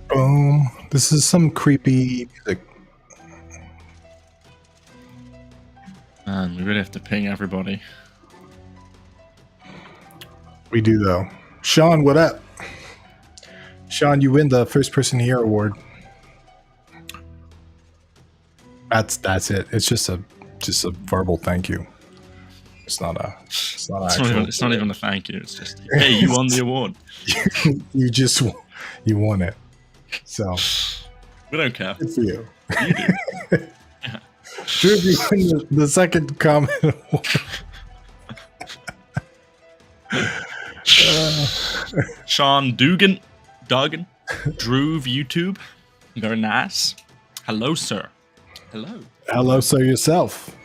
Boom. This is some creepy music. Man, we really have to ping everybody. We do though. Sean, what up? Sean, you win the first person here award. That's it. It's just a verbal thank you. It's not even a thank you. It's just, hey, you won the award. you won it. So we don't care. Good for you. You do. Yeah. Drew, you win the second comment award. Sean Dugan, Drew YouTube. Very nice. Hello, sir. Hello. Hello, sir, yourself.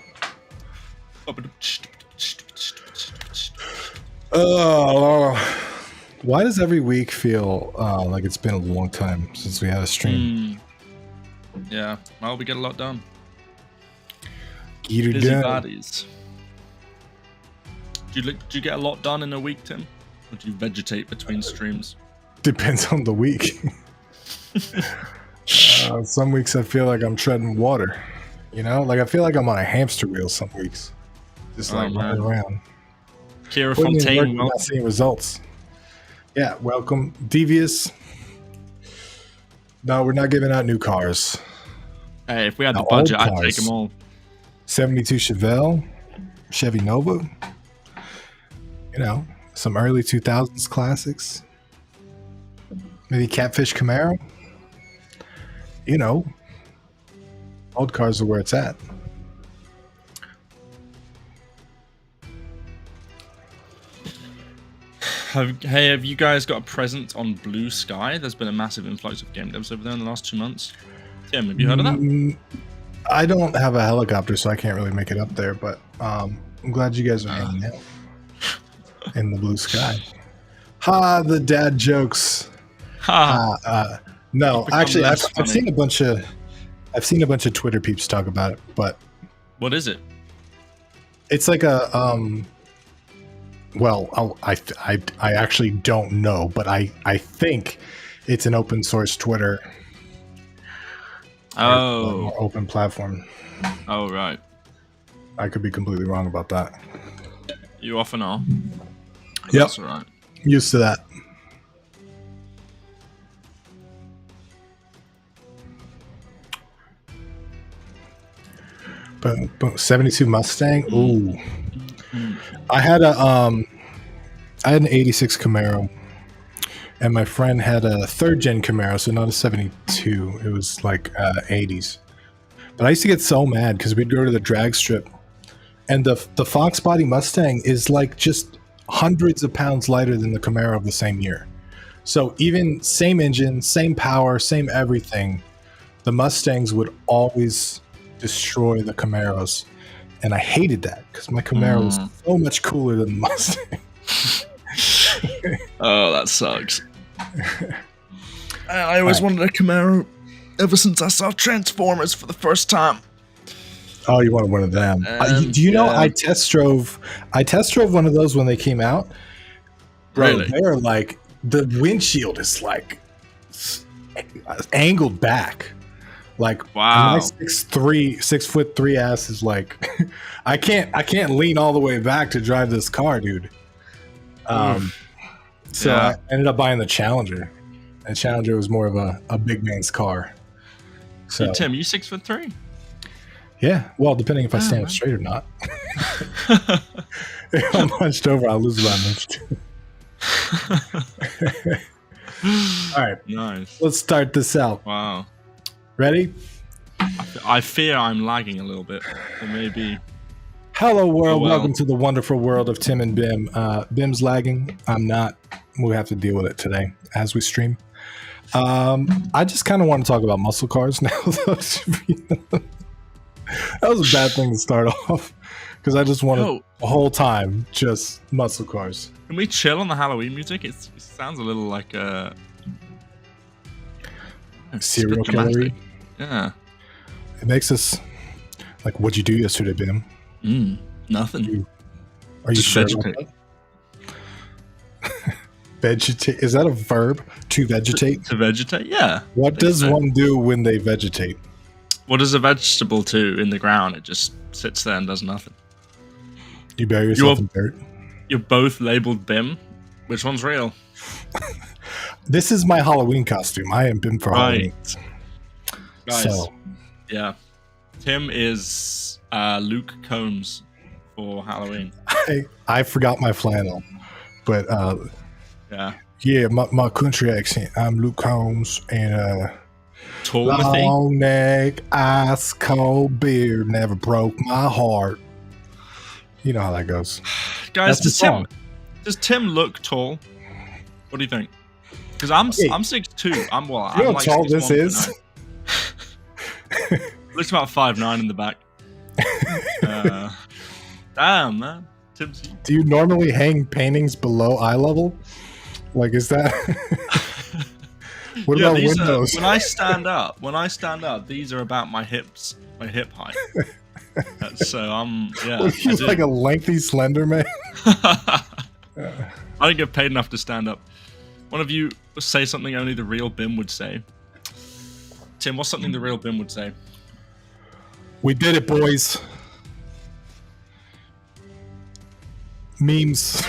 Why does every week feel like it's been a long time since we had a stream? Yeah, well, we get a lot done. Get it Busy done. bodies. Do you get a lot done in a week, Tim? Or do you vegetate between streams? Depends on the week. Some weeks I feel like I'm treading water. You know, like I feel like I'm on a hamster wheel some weeks, just like running around. Kira Fontaine, not seeing results. Yeah, welcome, Devious. No, we're not giving out new cars. Hey, if we had the budget, I'd take them all. 72 Chevelle, Chevy Nova. You know, some early 2000s classics. Maybe Catfish Camaro. You know, old cars are where it's at. Have you guys got a presence on Blue Sky? There's been a massive influx of game devs over there in the last 2 months. Tim, have you heard of that? I don't have a helicopter, so I can't really make it up there, but I'm glad you guys are hanging out in the Blue Sky. Ha, the dad jokes. Ha. No, actually, I've seen a bunch of Twitter peeps talk about it, but what is it? It's like a well, I actually don't know, but I think it's an open source Twitter. Oh, or open platform. Oh, right. I could be completely wrong about that. You often are. Yep. That's all right. Used to that. But 72 Mustang. Ooh. I had an 86 Camaro, and my friend had a third gen Camaro, so not a 72. It was like 80s. But I used to get so mad because we'd go to the drag strip, and the Fox body Mustang is like just hundreds of pounds lighter than the Camaro of the same year. So even same engine, same power, same everything, the Mustangs would always destroy the Camaros. And I hated that because my Camaro was so much cooler than the Mustang. Oh, that sucks. I always wanted a Camaro ever since I saw Transformers for the first time. Oh, you wanted one of them? Do you know I test drove one of those when they came out? Bro, really? They're like, the windshield is like angled back. Like, wow, my 6'3" ass is like, I can't lean all the way back to drive this car, dude. So I ended up buying the Challenger, and Challenger was more of a big man's car. So hey, Tim, you 6'3"? Yeah, well, depending if I stand up straight or not. If I'm hunched over, I'll lose about an inch. All right, nice. Let's start this out. Wow. Ready? I fear I'm lagging a little bit, or maybe. Hello, world. well. Welcome to the wonderful world of Tim and Bim. Bim's lagging. I'm not. We have to deal with it today as we stream. I just kind of want to talk about muscle cars now. That was a bad thing to start off because I just wanted the whole time just muscle cars. Can we chill on the Halloween music? It sounds a little like a serial killer. Yeah. It makes us like, what'd you do yesterday, Bim? Nothing. Are you just sure vegetate? Vegetate? Is that a verb? To vegetate? To vegetate? Yeah. What does one do when they vegetate? What does a vegetable do in the ground? It just sits there and does nothing. You bury yourself in dirt. You're both labeled Bim. Which one's real? This is my Halloween costume. I am Bim for Halloween. Guys, so. Yeah. Tim is Luke Combs for Halloween. I forgot my flannel, but yeah, my country accent. I'm Luke Combs, and long neck, ice cold beer never broke my heart. You know how that goes, guys. Does Tim look tall? What do you think? Because I'm 6'2". You know I'm how like tall this is? Looks about 5'9" in the back. Damn, man. Tim's. Do you normally hang paintings below eye level? Like, is that? What about windows? When I stand up, these are about my hips, my hip height. So I'm He's like a lengthy slender man. I don't get paid enough to stand up. One of you say something only the real Bim would say. Tim, what's something the real Bim would say? We did it, boys. Memes.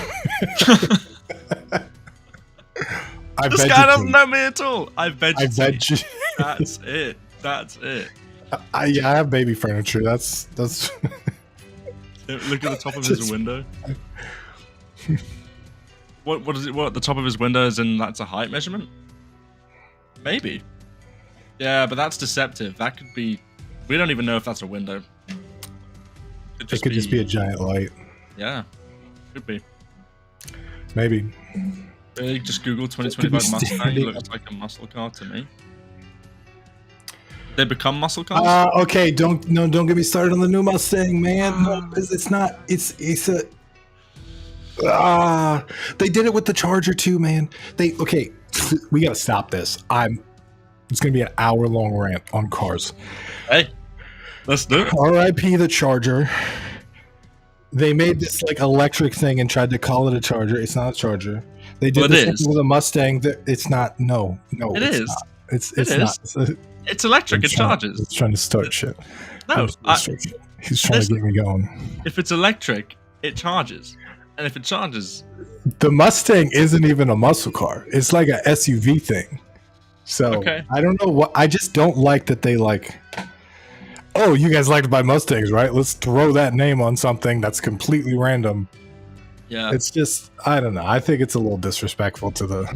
This guy doesn't know me at all. I vegetate. That's it. That's it. I have baby furniture. That's. Look at the top of his window. What is it? What the top of his window is in? That's a height measurement. Maybe. Yeah, but that's deceptive. That could be. We don't even know if that's a window. It could just be a giant light. Yeah, could be. Maybe. Really, just Google 2025 Mustang. Looks like a muscle car to me. They become muscle cars. Okay, don't get me started on the new Mustang, man. No, it's not. It's a. They did it with the Charger too, man. We gotta stop this. It's gonna be an hour-long rant on cars. Hey, let's do it. R.I.P. the Charger. They made this like electric thing and tried to call it a Charger. It's not a Charger. They did this with a Mustang. It's not. No. It is. Not. It's not. It's electric. It charges. He's trying to start shit. No, he's trying to get me going. If it's electric, it charges, and if it charges, the Mustang isn't even a muscle car. It's like a SUV thing. So I don't know what. I just don't like that they like. Oh, you guys like to buy Mustangs, right? Let's throw that name on something that's completely random. Yeah, it's just I don't know. I think it's a little disrespectful to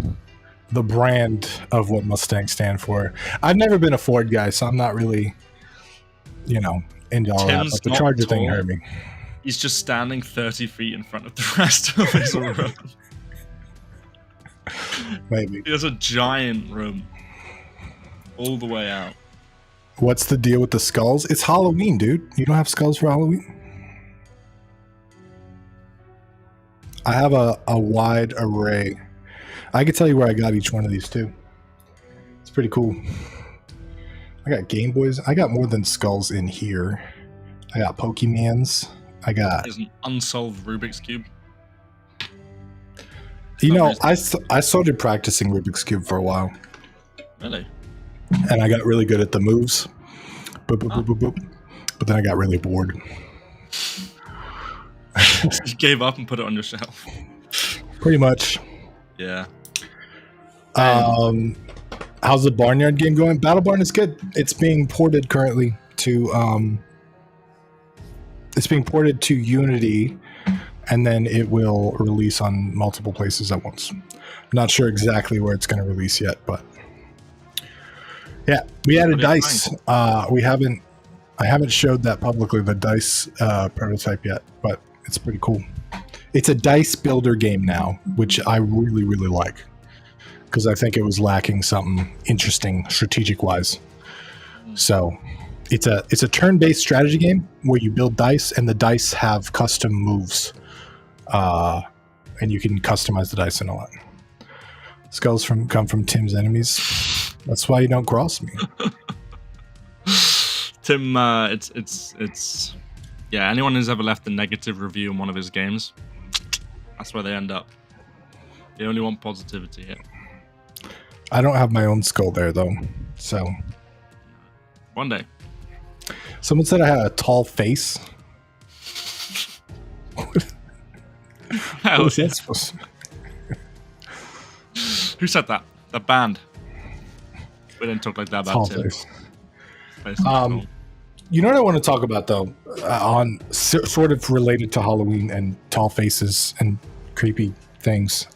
the brand of what Mustangs stand for. I've never been a Ford guy, so I'm not really, into all that. But the Charger thing hurt me. He's just standing 30 feet in front of the rest of his room. Maybe. He has a giant room all the way out. What's the deal with the skulls? It's Halloween, dude. You don't have skulls for Halloween? I have a wide array. I can tell you where I got each one of these too. It's pretty cool. I got Game Boys. I got more than skulls in here. I got Pokemans. There's an unsolved Rubik's Cube. I started practicing Rubik's Cube for a while. Really? And I got really good at the moves. Boop, boop, boop, boop, boop. But then I got really bored. You gave up and put it on your shelf. Pretty much. Yeah. How's the Barnyard game going? Battle Barn is good. It's being ported currently to Unity, and then it will release on multiple places at once. I'm not sure exactly where it's going to release yet, but yeah, we added dice. We haven't I haven't showed that publicly, the dice prototype yet, but it's pretty cool. It's a dice builder game now, which I really, really like, because I think it was lacking something interesting strategic wise. So it's a turn-based strategy game where you build dice, and the dice have custom moves, and you can customize the dice and all that. Skulls come from Tim's enemies. That's why you don't cross me. Tim, it's yeah. Anyone who's ever left a negative review on one of his games, that's where they end up. They only want positivity here. I don't have my own skull there though, so one day. Someone said I had a tall face. Hell What yeah. that supposed to... Who said that? The band. We didn't talk like that about Tall Tim. face. Face cool. You know what I want to talk about though, on sort of related to Halloween and tall faces and creepy things,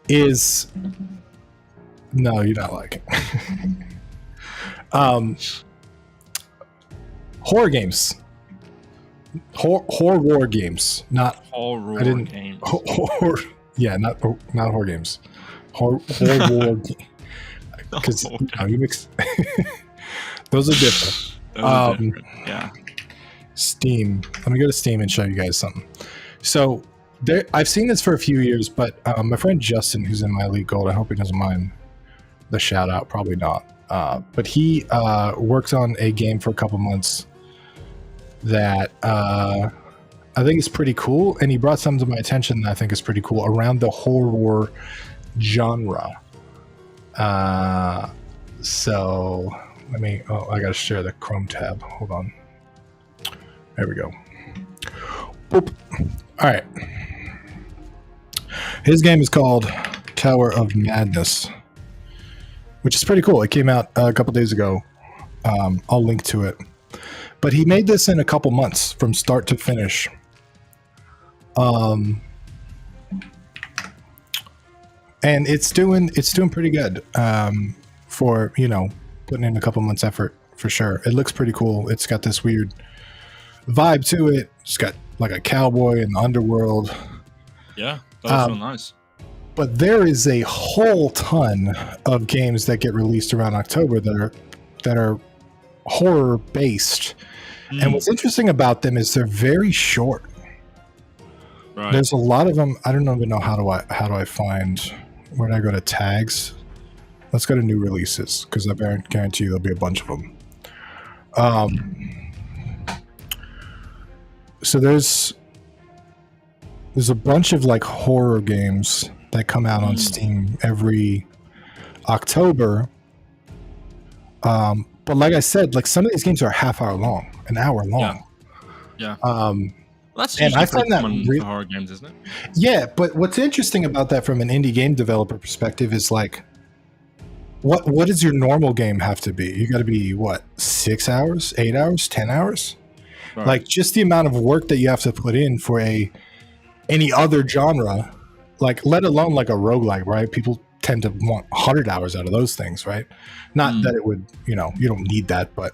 is no, you're not like it. Horror games, horror games, not horror games. Horror, yeah, not horror games. Horror because you mix. Those are different. Yeah. Steam. Let me go to Steam and show you guys something. So I've seen this for a few years, but my friend Justin, who's in my Elite Gold, I hope he doesn't mind the shout out. Probably not. But he worked on a game for a couple months that I think is pretty cool, and he brought some to my attention that I think is pretty cool around the horror genre. So let me. Oh, I gotta share the Chrome tab. Hold on. There we go. Boop. All right. His game is called Tower of Madness, which is pretty cool. It came out a couple days ago. I'll link to it. But he made this in a couple months from start to finish. And it's doing pretty good for, putting in a couple months effort for sure. It looks pretty cool. It's got this weird vibe to it. It's got like a cowboy in the underworld. Yeah, that's real nice. But there is a whole ton of games that get released around October that are horror based. And what's interesting about them is they're very short. Right. There's a lot of them. I don't even know how do I find, where do I go to tags? Let's go to new releases, because I guarantee you there'll be a bunch of them. So there's a bunch of like horror games that come out on Steam every October. But like I said, like some of these games are half hour long, an hour long. Yeah. That's and I find that for horror games, isn't it? Yeah, but what's interesting about that from an indie game developer perspective is like, what does your normal game have to be? You got to be what, 6 hours, 8 hours, 10 hours? Right. Like just the amount of work that you have to put in for any other genre, like let alone like a roguelike, right? People tend to want 100 hours out of those things, right? Not that it would, you don't need that, but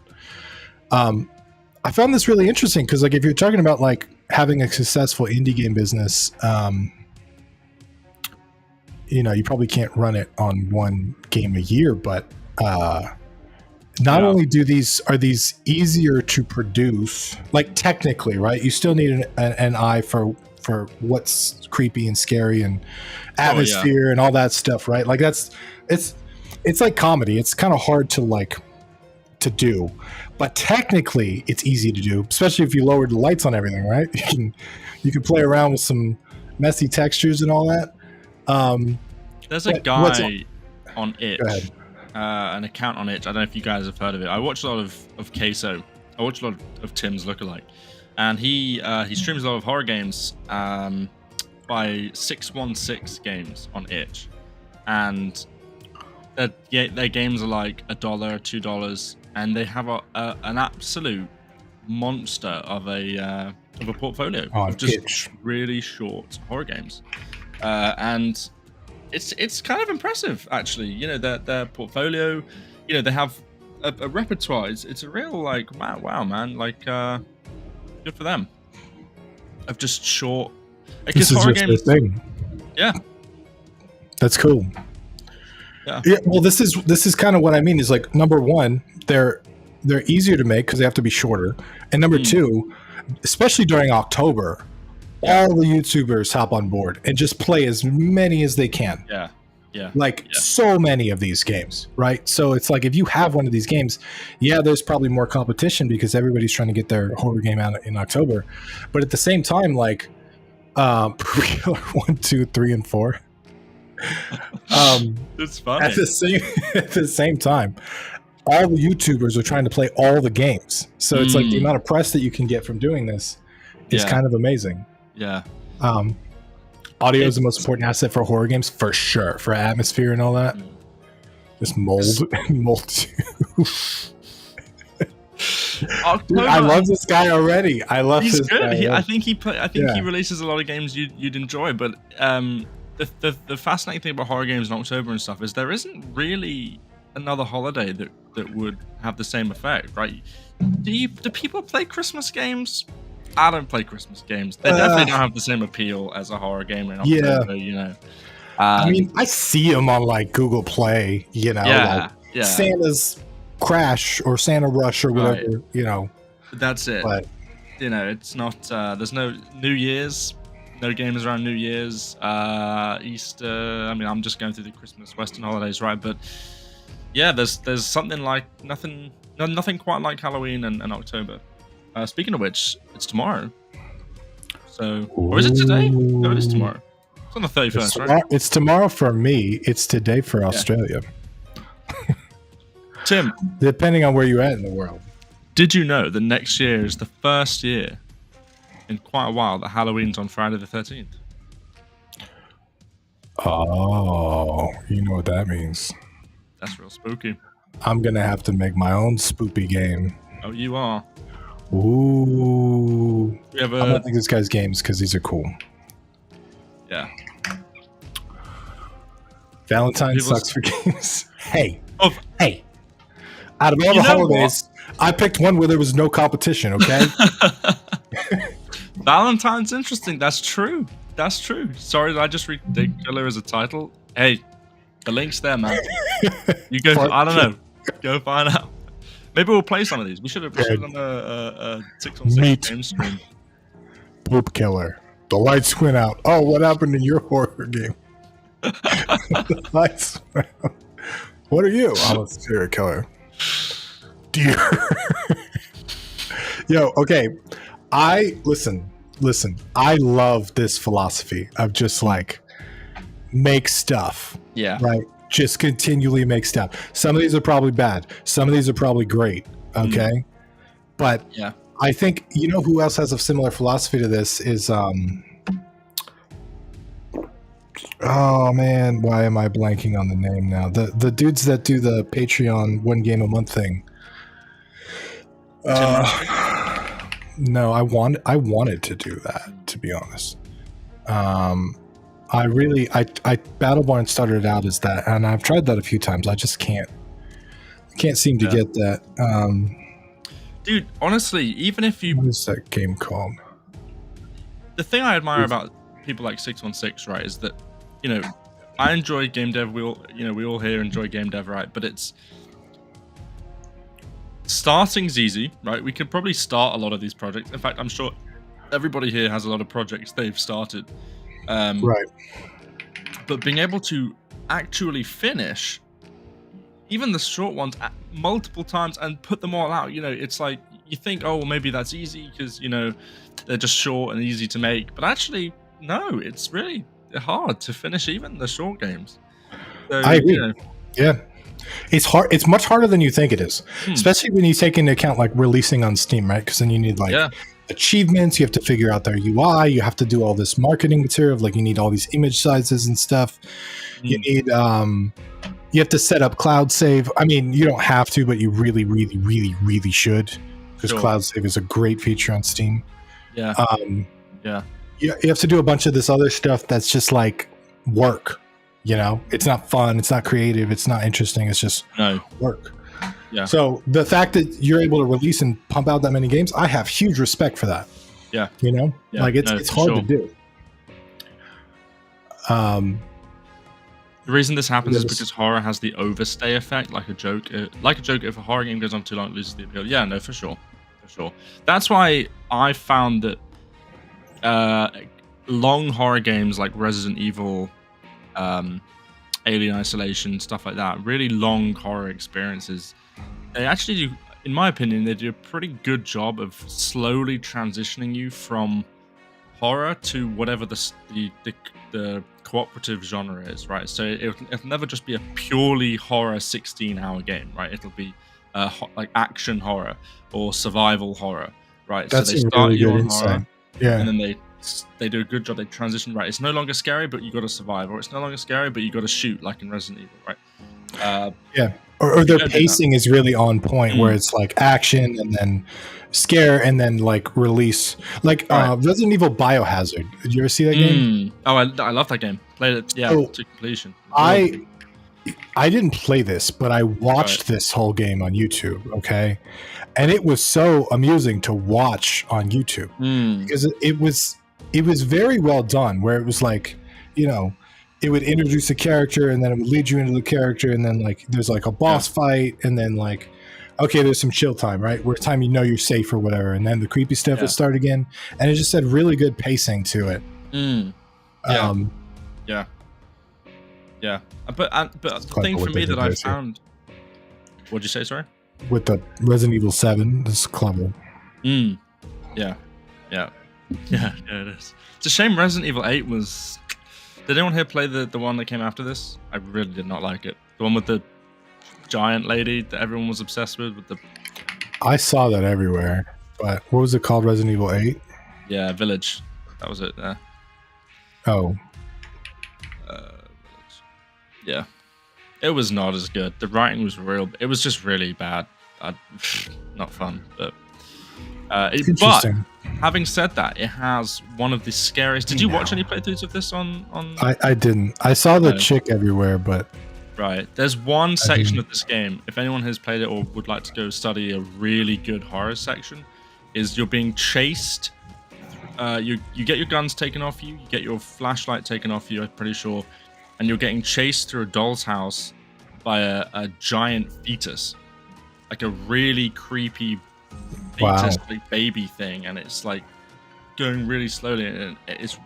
I found this really interesting because like if you're talking about like having a successful indie game business, you probably can't run it on one game a year, but not only are these easier to produce, like technically, right? You still need an eye for what's creepy and scary and atmosphere and all that stuff, right? Like it's like comedy. It's kind of hard to do, but technically it's easy to do, especially if you lower the lights on everything, right? You can play around with some messy textures and all that. There's a guy on Itch, an account on Itch. I don't know if you guys have heard of it. I watch a lot of Queso. I watch a lot of Tim's lookalike, and he streams a lot of horror games by 616 Games on Itch, and their games are like $1, $2, and they have an absolute monster of a portfolio of just Itch. Really short horror games, and it's kind of impressive actually. Their portfolio, they have a repertoire. It's a real like wow, man. Like good for them. Of just short. This is horror just games. their thing. Yeah, that's cool. Yeah. Well, this is kind of what I mean. Is like, number one, they're easier to make because they have to be shorter, and number two, especially during October, all the YouTubers hop on board and just play as many as they can. So many of these games, right? So it's like, if you have one of these games, there's probably more competition because everybody's trying to get their horror game out in October. But at the same time, like Killer 1, 2, 3, and 4. It's funny. At the same time, all the YouTubers are trying to play all the games. So it's like the amount of press that you can get from doing this is kind of amazing. Yeah. Audio is the most important asset for horror games, for sure. For atmosphere and all that. This mold. Dude, I love this guy already. I love He's this good. guy. I think he releases a lot of games you'd enjoy. But the fascinating thing about horror games in October and stuff is there isn't really another holiday that would have the same effect, right? Do people play Christmas games? I don't play Christmas games. They definitely don't have the same appeal as a horror game in October, you know. I mean, I see them on like Google Play, you know, Santa's Crash or Santa Rush or whatever, you know. That's it. But you know, it's not. There's no New Year's, no games around New Year's, Easter. I mean, I'm just going through the Christmas Western holidays, right? But yeah, there's something like nothing quite like Halloween and October. Speaking of which, it's tomorrow. So, or is it today? No, it is tomorrow. It's on the 31st, right? It's tomorrow for me. It's today for Australia. Tim, depending on where you're at in the world. Did you know that next year is the first year in quite a while that Halloween's on Friday the 13th? Oh, you know what that means. That's real spooky. I'm going to have to make my own spoopy game. Oh, you are? Ooh. I'm going to think this guy's games because these are cool. Yeah. Valentine sucks for games. Hey. Out of all the holidays, I picked one where there was no competition, okay? Valentine's interesting. That's true. Sorry, did I just read Dig Killer as a title? Hey, the link's there, man. You go. I don't know. Go find out. Maybe we'll play some of these. We should have done a 6-on-6 game stream. Poop Killer. The lights went out. Oh, what happened in your horror game? The lights went out. What are you? I'm a serial killer. Dear. Yo, okay. Listen. I love this philosophy of just like make stuff. Yeah. Right? Just continually make stuff. Some of these are probably bad. Some of these are probably great. Okay. But yeah, I think, you know who else has a similar philosophy to this is oh man, why am I blanking on the name now? The dudes that do the Patreon 1 game a month thing. No, I wanted to do that, to be honest. I Battleborn started out as that, and I've tried that a few times. I just can't seem to get that. Dude, honestly, even if you... What is that game called? The thing I admire about people like 616, right, is that, you know, I enjoy game dev. We all here enjoy game dev, right? But it's... Starting's easy, right? We could probably start a lot of these projects. In fact, I'm sure everybody here has a lot of projects they've started. Right. But being able to actually finish even the short ones multiple times and put them all out, you know, it's like you think, oh, well, maybe that's easy because, you know, they're just short and easy to make. But actually, no, it's really hard to finish even the short games. So, I agree. You know, yeah. It's hard. It's much harder than you think it is, especially when you take into account like releasing on Steam, right? Because then you need like achievements. You have to figure out their UI. You have to do all this marketing material. Like you need all these image sizes and stuff. You need you have to set up cloud save. I mean, you don't have to, but you really, really, really, really should, because cloud save is a great feature on Steam. Yeah. You have to do a bunch of this other stuff that's just like work. You know, it's not fun. It's not creative. It's not interesting. It's just work. Yeah. So the fact that you're able to release and pump out that many games, I have huge respect for that. Yeah. You know, Yeah. like it's hard to do. The reason this happens is because horror has the overstay effect, like a joke. If a horror game goes on too long, it loses the appeal. Yeah, no, for sure. That's why I found that long horror games like Resident Evil, Alien Isolation, stuff like that, really long horror experiences, they actually do, in my opinion, they do a pretty good job of slowly transitioning you from horror to whatever the cooperative genre is, right? So it'll never just be a purely horror 16-hour game, right? It'll be like action horror or survival horror, right? That's so they start really you good on insight. horror, Yeah, and then they do a good job. They transition, right? It's no longer scary, but you got to survive, or it's no longer scary, but you got to shoot, like in Resident Evil, right? Yeah, or their pacing is really on point, where it's like action and then scare and then like release, like Resident Evil Biohazard. Did you ever see that game? Oh, I love that game. Played it, to completion. I didn't play this, but I watched this whole game on YouTube. Okay, and it was so amusing to watch on YouTube because it was very well done. Where it was like, you know, it would introduce a character and then it would lead you into the character, and then like there's like a boss fight, and then like, okay, there's some chill time, right? Where time you know you're safe or whatever, and then the creepy stuff would start again, and it just had really good pacing to it. But the thing for me that I found, what'd you say? Sorry. With the Resident Evil 7, this is clever. Yeah, it is. It's a shame Resident Evil 8 was. Did anyone here play the one that came after this? I really did not like it. The one with the giant lady that everyone was obsessed with the. I saw that everywhere, but what was it called? Resident Evil 8? Yeah, Village. That was it there. Oh. Village. Yeah. It was not as good. The writing was it was just really bad. Not fun, but interesting. But having said that, it has one of the scariest. Did you watch any playthroughs of this on? I didn't. I saw the chick everywhere, but right. There's one section of this game. If anyone has played it or would like to go study a really good horror section, is you're being chased. You get your guns taken off you. You get your flashlight taken off you. I'm pretty sure. And you're getting chased through a doll's house by a giant fetus, like a really creepy fetus, like baby thing, and it's like going really slowly, and it's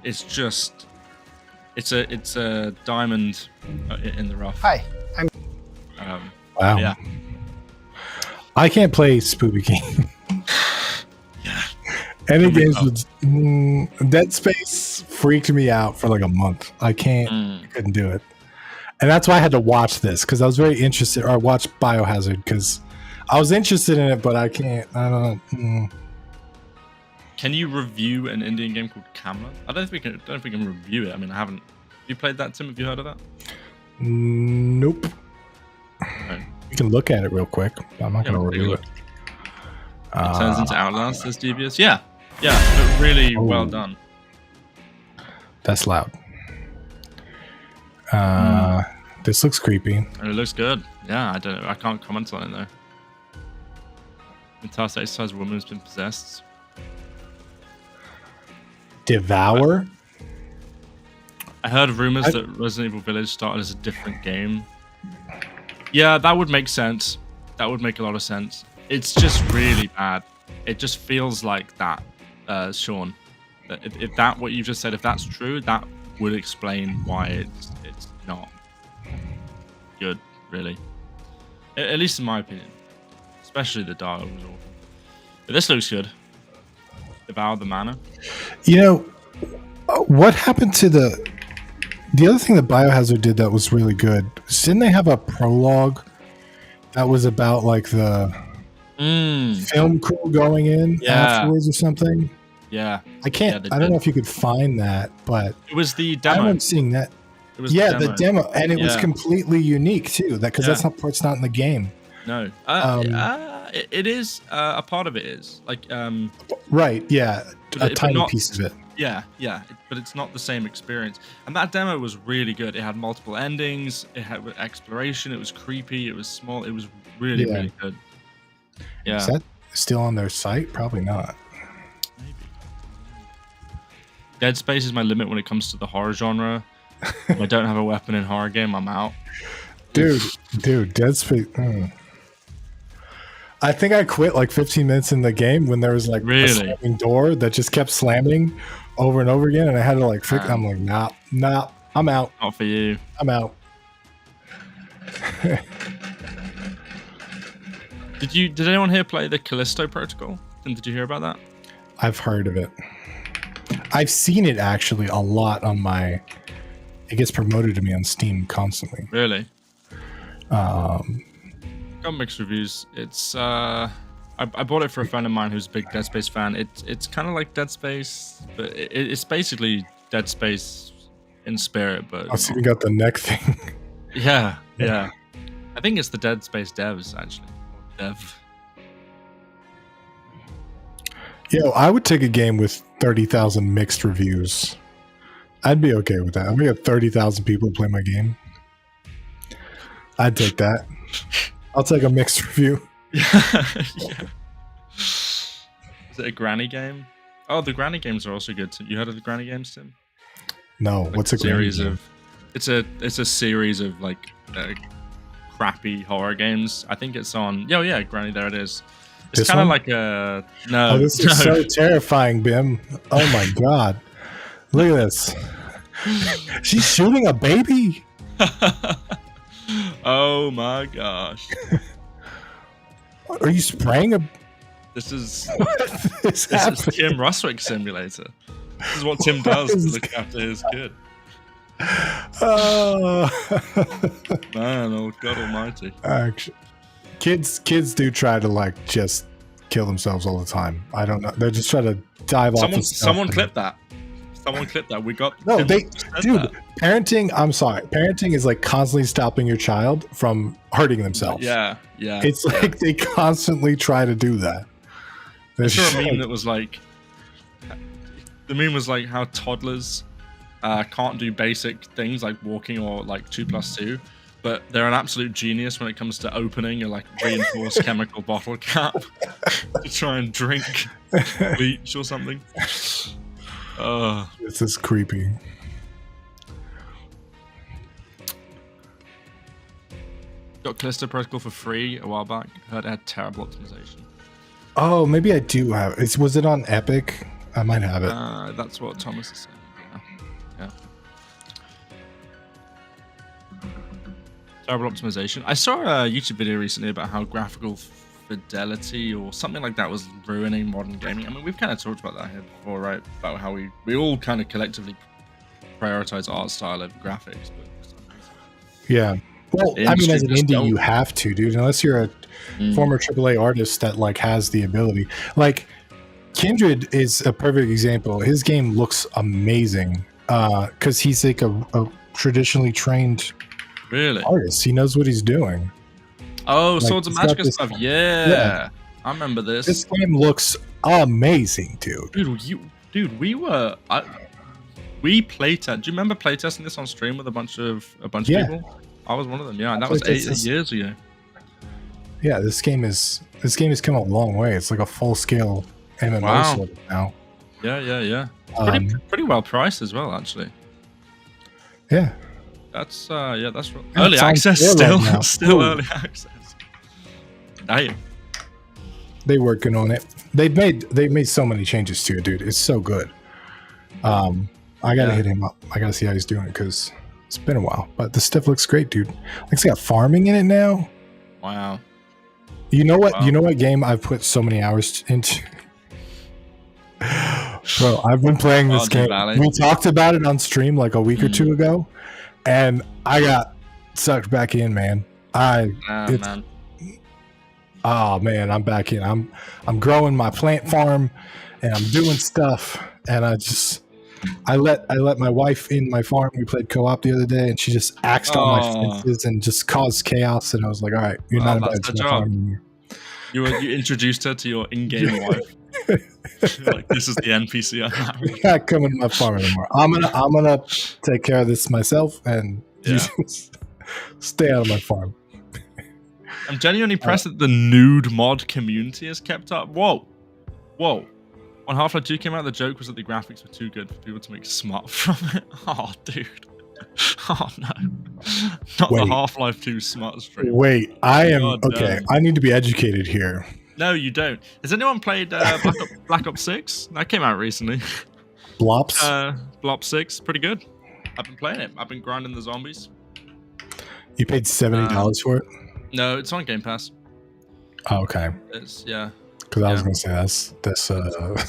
a diamond in the rough. Hi, I'm. Wow. Yeah. I can't play Spoopy King. Yeah. Any games with Dead Space freaked me out for like a month. I couldn't do it. And that's why I had to watch this, because I was very interested, or watch Biohazard, because I was interested in it, but I can't. I don't. Can you review an Indian game called Camera? I don't think we can review it. I mean, I haven't. Have you played that, Tim? Have you heard of that? Nope. No. You can look at it real quick. I'm not going to review it. It turns into Outlast, says Devious. Yeah, but really well done. That's loud. This looks creepy. And it looks good. Yeah, I don't know. I can't comment on it though. Entire exercise woman has been possessed. Devour? I heard rumors that Resident Evil Village started as a different game. Yeah, that would make sense. That would make a lot of sense. It's just really bad. It just feels like that, Sean. If that what you just said, if that's true, that would explain why it's not good, really. At least in my opinion. Especially the dialogue was awful. But this looks good. Devour the Manor. You know, what happened to the other thing that Biohazard did that was really good? Didn't they have a prologue that was about like the film crew going in afterwards or something? Yeah. I can't. I don't know if you could find that, but it was the demo. I remember seeing that. It was the demo, and it was completely unique too. That because that's not part's not in the game. No. It is a part of it is like right. Yeah, a tiny piece of it. Yeah, but it's not the same experience. And that demo was really good. It had multiple endings. It had exploration. It was creepy. It was small. It was really, really good. Yeah. Is that still on their site? Probably not. Maybe. Dead Space is my limit when it comes to the horror genre. If I don't have a weapon in horror game, I'm out. Dude, Dead Space. I think I quit like 15 minutes in the game when there was like a slamming door that just kept slamming over and over again, and I had to like fix. I'm like, nah, I'm out. Not for you. I'm out. Did anyone here play the Callisto Protocol? And did you hear about that? I've heard of it. I've seen it actually a lot on my. It gets promoted to me on Steam constantly. Really? Got mixed reviews. It's I bought it for a friend of mine who's a big Dead Space fan. It's kind of like Dead Space, but it's basically Dead Space in spirit. But I've even got the neck thing. Yeah. I think it's the Dead Space devs actually. Yo, I would take a game with 30,000 mixed reviews. I'd be okay with that. We have 30,000 people play my game. I'd take that. I'll take a mixed review. Yeah. Is it a granny game? Oh, the granny games are also good too. You heard of the granny games, Tim? No. Like what's a series granny game? It's a series of like crappy horror games. I think it's on. Yeah, Granny. There it is. It's kind of like a no. Oh, this is so terrifying, Bim. Oh my god! Look at this. She's shooting a baby. Oh my gosh! Are you spraying a? This is Tim Ruswick Simulator. This is what Tim does to look after his kid. Oh man! Oh God Almighty! Actually, kids do try to like just kill themselves all the time. I don't know. They just try to dive off. Someone clipped that. Someone clipped that. We got no. Parenting. I'm sorry. Parenting is like constantly stopping your child from hurting themselves. Yeah. It's like they constantly try to do that. I saw a meme that was like, the meme was like how toddlers can't do basic things like walking or like 2+2, but they're an absolute genius when it comes to opening a like reinforced chemical bottle cap to try and drink bleach or something. This is creepy. Got Callisto Protocol for free a while back. Heard it had terrible optimization. Oh, maybe I do have it. Was it on Epic? I might have it. That's what Thomas is saying. Yeah. Terrible optimization. I saw a YouTube video recently about how graphical fidelity or something like that was ruining modern gaming. I mean, we've kind of talked about that here before, right? About how we all kind of collectively prioritize art style over graphics. But yeah. Well, I mean, as an indie, you have to, dude. Unless you're a former AAA artist that like has the ability. Like Kindred is a perfect example. His game looks amazing because he's like a traditionally trained artist. He knows what he's doing. Oh, like, Swords and Magic stuff. Yeah. I remember this. This game looks amazing, dude. We playtest. Do you remember playtesting this on stream with a bunch of people? I was one of them. Yeah, and that was 8 years ago. Yeah, this game has come a long way. It's like a full scale MMO sort of now. Yeah. Pretty well priced as well, actually. Yeah. That's early access still. Right still early access. Damn. They working on it. They've made so many changes to it, dude. It's so good. I gotta hit him up. I gotta see how he's doing because it's been a while. But the stuff looks great, dude. Like it's got farming in it now. Wow. You know what? Wow. You know what game I've put so many hours into? Bro, I've been playing this game. We talked about it on stream like a week or two ago, and I got sucked back in, man. Oh man, I'm back in. I'm growing my plant farm, and I'm doing stuff, and I let my wife in my farm. We played co-op the other day, and she just axed all my fences and just caused chaos. And I was like, "All right, you're not invited to my farm anymore." You introduced her to your in-game wife. Like, this is the NPC I have. You're not coming to my farm anymore. I'm gonna take care of this myself, and you just stay out of my farm. I'm genuinely impressed that the nude mod community has kept up. Whoa. When Half-Life 2 came out, the joke was that the graphics were too good for people to make smut from it. Oh, dude. Oh, no. Not the Half-Life 2 smut stream. Wait, I need to be educated here. No, you don't. Has anyone played Black Ops 6? That came out recently. Blops? Blops 6, pretty good. I've been playing it. I've been grinding the zombies. You paid $70 for it? No, it's on Game Pass. Oh, okay. Yeah. Because I was going to say that's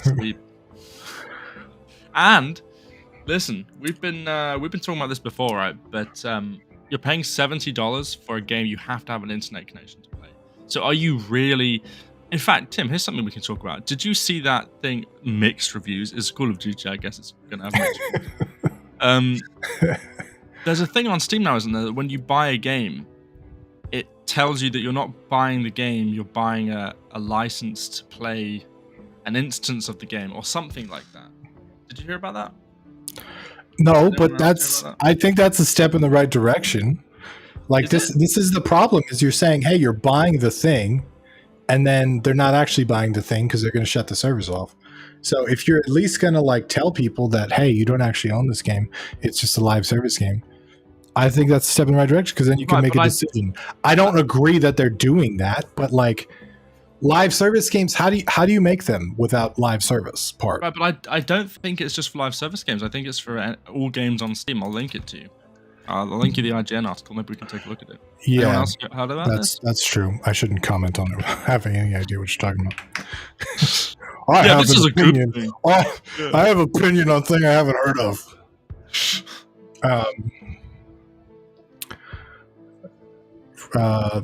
Sweet. And listen, we've been talking about this before, right? But you're paying $70 for a game you have to have an internet connection to play. So are you really? In fact, Tim, here's something we can talk about. Did you see that thing? Mixed reviews. It's Call of Duty. I guess it's gonna have mixed reviews. There's a thing on Steam now, isn't there? That when you buy a game, it tells you that you're not buying the game, you're buying a license to play an instance of the game or something like that. Did you hear about that? No, but I think that's a step in the right direction. Like this is the problem, is you're saying, hey, you're buying the thing, and then they're not actually buying the thing because they're going to shut the servers off. So if you're at least going to like tell people that, hey, you don't actually own this game, it's just a live service game, I think that's a step in the right direction, because then you can make a decision. I don't agree that they're doing that, but like live service games, how do you make them without live service part? Right, but I don't think it's just for live service games. I think it's for all games on Steam. I'll link it to you. I'll link you the IGN article. Maybe we can take a look at it. Yeah, anyone else heard about this? That's true. I shouldn't comment on it having any idea what you're talking about. This is a good thing. I have opinion on thing I haven't heard of.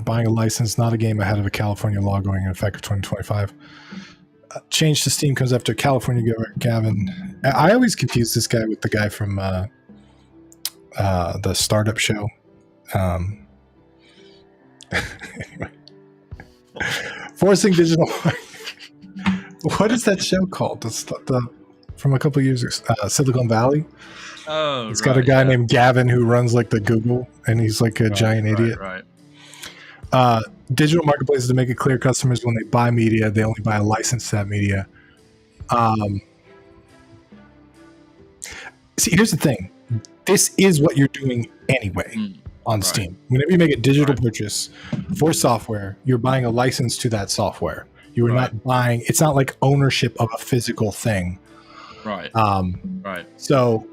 Buying a license, not a game ahead of a California law going in effect of 2025. Change to Steam comes after California Governor Gavin. I always confuse this guy with the guy from the startup show. Anyway. Forcing digital. What is that show called? The from a couple of years ago, Silicon Valley. Oh, it's got a guy named Gavin who runs like the Google, and he's like a giant idiot. Right. Digital marketplaces, to make it clear, customers when they buy media, they only buy a license to that media. See, here's the thing. This is what you're doing anyway on Steam. Whenever you make a digital purchase for software, you're buying a license to that software. You are not buying. It's not like ownership of a physical thing. Right. So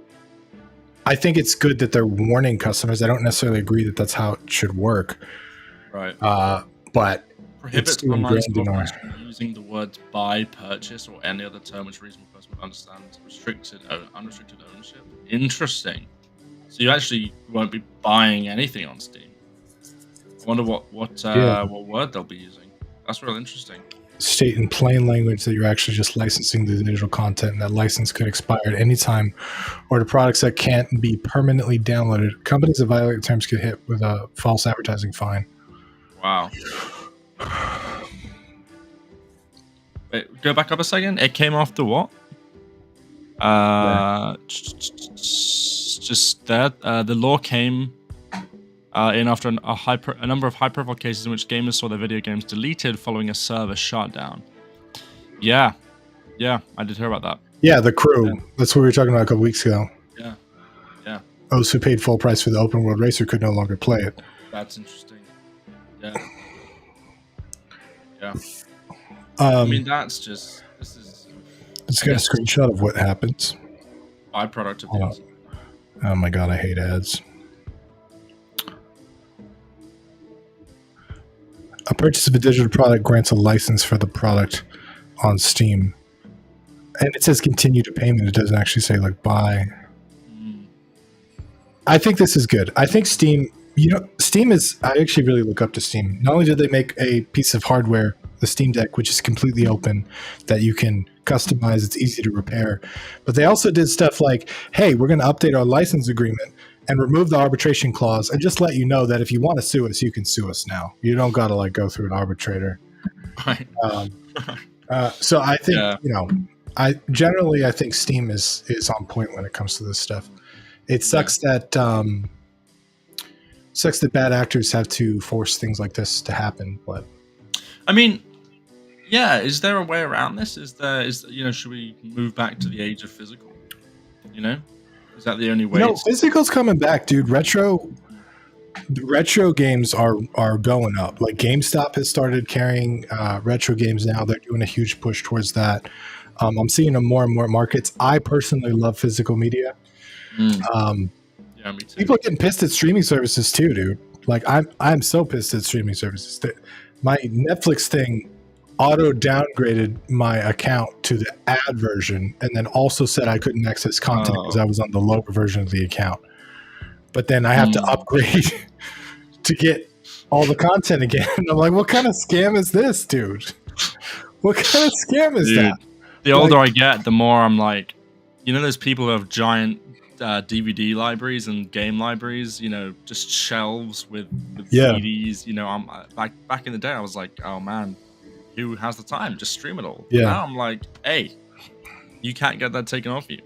I think it's good that they're warning customers. I don't necessarily agree that that's how it should work. Right. But prohibits online stores from using the words buy, purchase, or any other term which a reasonable person would understand unrestricted ownership. Interesting. So you actually won't be buying anything on Steam. I wonder what word they'll be using. That's real interesting. State in plain language that you're actually just licensing the digital content, and that license could expire at any time, or the products that can't be permanently downloaded. Companies that violate the terms get hit with a false advertising fine. Wow. Wait, go back up a second. It came after what? Just that. The law came in after a number of high-profile cases in which gamers saw their video games deleted following a server shutdown. Yeah, I did hear about that. Yeah, The Crew. Yeah. That's what we were talking about a couple weeks ago. Yeah. Those who paid full price for the open world racer could no longer play it. That's interesting. Yeah. I mean, this is. It's got a screenshot of what happens. Byproduct of things. Oh my god, I hate ads. A purchase of a digital product grants a license for the product on Steam. And it says continue to payment. It doesn't actually say like buy. I think this is good. I think Steam, Steam is, I actually really look up to Steam. Not only did they make a piece of hardware, the Steam Deck, which is completely open, that you can customize, it's easy to repair, but they also did stuff like, hey, we're going to update our license agreement and remove the arbitration clause and just let you know that if you want to sue us, you can sue us now. You don't got to like go through an arbitrator. Right. So I think Yeah. I think Steam is on point when it comes to this stuff. It sucks that bad actors have to force things like this to happen. But I mean, yeah, is there a way around this? Should we move back to the age of physical? Is that the only way? Physical's coming back, dude. Retro games are going up. Like GameStop has started carrying retro games now. They're doing a huge push towards that. I'm seeing them more and more markets. I personally love physical media. Yeah, me too. People are getting pissed at streaming services too, dude. Like I'm so pissed at streaming services. My Netflix thing auto downgraded my account to the ad version, and then also said I couldn't access content because I was on the lower version of the account. But then I have to upgrade to get all the content again. And I'm like, what kind of scam is this, dude? What kind of scam is that? The older I get, the more I'm like, those people who have giant DVD libraries and game libraries, just shelves with CDs. I'm back in the day, I was like, oh man, who has the time? Just stream it all. Yeah. Now I'm like, hey, you can't get that taken off you.